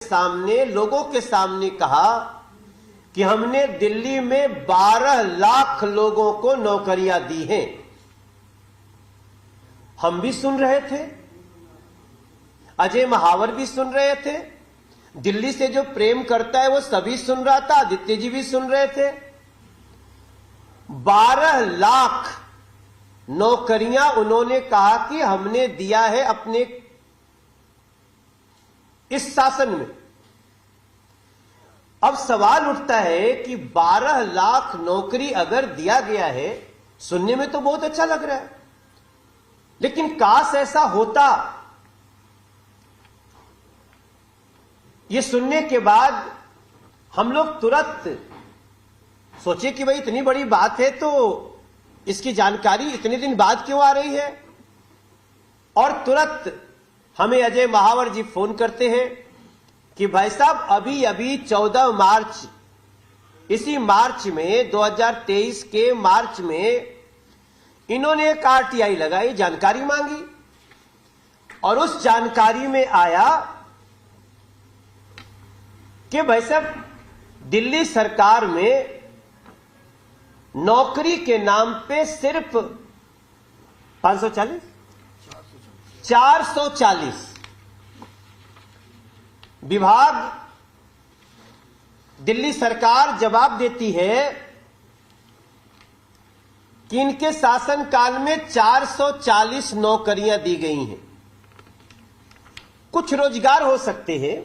सामने, लोगों के सामने कहा कि हमने दिल्ली में 12 लाख लोगों को नौकरियां दी हैं। हम भी सुन रहे थे, अजय महावर भी सुन रहे थे, दिल्ली से जो प्रेम करता है वो सभी सुन रहा था, आदित्य जी भी सुन रहे थे। 12 लाख नौकरियां उन्होंने कहा कि हमने दिया है अपने इस शासन में। अब सवाल उठता है कि 12 लाख नौकरी अगर दिया गया है, सुनने में तो बहुत अच्छा लग रहा है, लेकिन काश ऐसा होता। ये सुनने के बाद हम लोग तुरंत सोचे कि भाई इतनी बड़ी बात है तो इसकी जानकारी इतने दिन बाद क्यों आ रही है। और तुरंत हमें अजय महावर जी फोन करते हैं कि भाई साहब अभी अभी 14 मार्च, इसी मार्च में 2023 के मार्च में इन्होंने एक आरटीआई लगाई, जानकारी मांगी, और उस जानकारी में आया कि भाई साहब दिल्ली सरकार में नौकरी के नाम पे सिर्फ 440 विभाग, दिल्ली सरकार जवाब देती है कि इनके शासनकाल में 440 नौकरियां दी गई हैं। कुछ रोजगार हो सकते हैं,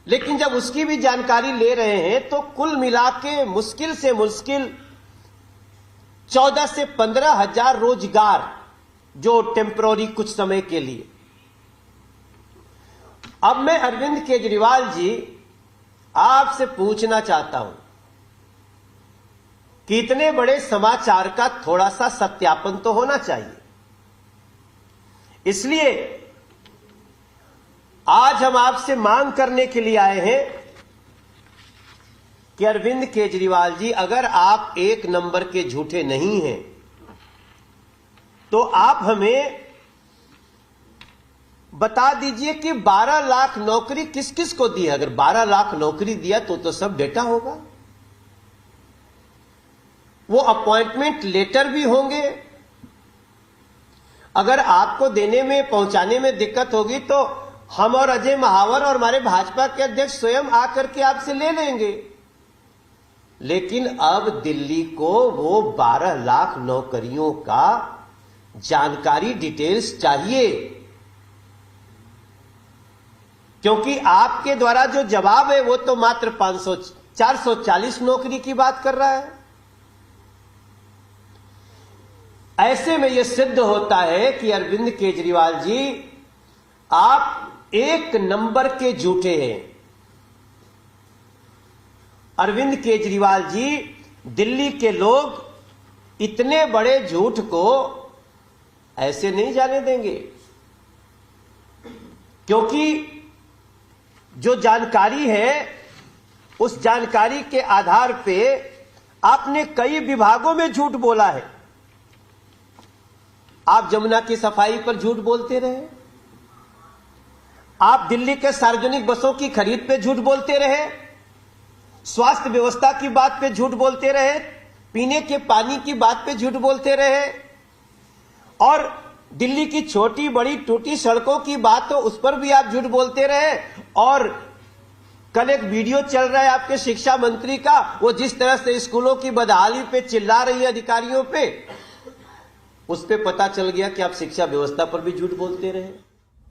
लेकिन जब उसकी भी जानकारी ले रहे हैं तो कुल मिला के मुश्किल से मुश्किल 14 से 15 हजार रोजगार, जो टेम्पररी कुछ समय के लिए। अब मैं अरविंद केजरीवाल जी आपसे पूछना चाहता हूं कि इतने बड़े समाचार का थोड़ा सा सत्यापन तो होना चाहिए। इसलिए आज हम आपसे मांग करने के लिए आए हैं कि अरविंद केजरीवाल जी, अगर आप एक नंबर के झूठे नहीं हैं तो आप हमें बता दीजिए कि 12 लाख नौकरी किस किस को दी है। अगर 12 लाख नौकरी दिया तो सब डेटा होगा, वो अपॉइंटमेंट लेटर भी होंगे। अगर आपको देने में, पहुंचाने में दिक्कत होगी तो हम और अजय महावर और हमारे भाजपा के अध्यक्ष स्वयं आकर के आपसे ले लेंगे। लेकिन अब दिल्ली को वो 12 लाख नौकरियों का जानकारी, डिटेल्स चाहिए, क्योंकि आपके द्वारा जो जवाब है वो तो मात्र 440 नौकरी की बात कर रहा है। ऐसे में यह सिद्ध होता है कि अरविंद केजरीवाल जी आप एक नंबर के झूठे हैं। अरविंद केजरीवाल जी, दिल्ली के लोग इतने बड़े झूठ को ऐसे नहीं जाने देंगे, क्योंकि जो जानकारी है उस जानकारी के आधार पे आपने कई विभागों में झूठ बोला है। आप जमुना की सफाई पर झूठ बोलते रहे, आप दिल्ली के सार्वजनिक बसों की खरीद पे झूठ बोलते रहे, स्वास्थ्य व्यवस्था की बात पे झूठ बोलते रहे, पीने के पानी की बात पे झूठ बोलते रहे, और दिल्ली की छोटी बड़ी टूटी सड़कों की बात हो उस पर भी आप झूठ बोलते रहे। और कल एक वीडियो चल रहा है आपके शिक्षा मंत्री का, वो जिस तरह से स्कूलों की बदहाली पे चिल्ला रही है अधिकारियों पे, उस पे पता चल गया कि आप शिक्षा व्यवस्था पर भी झूठ बोलते रहे।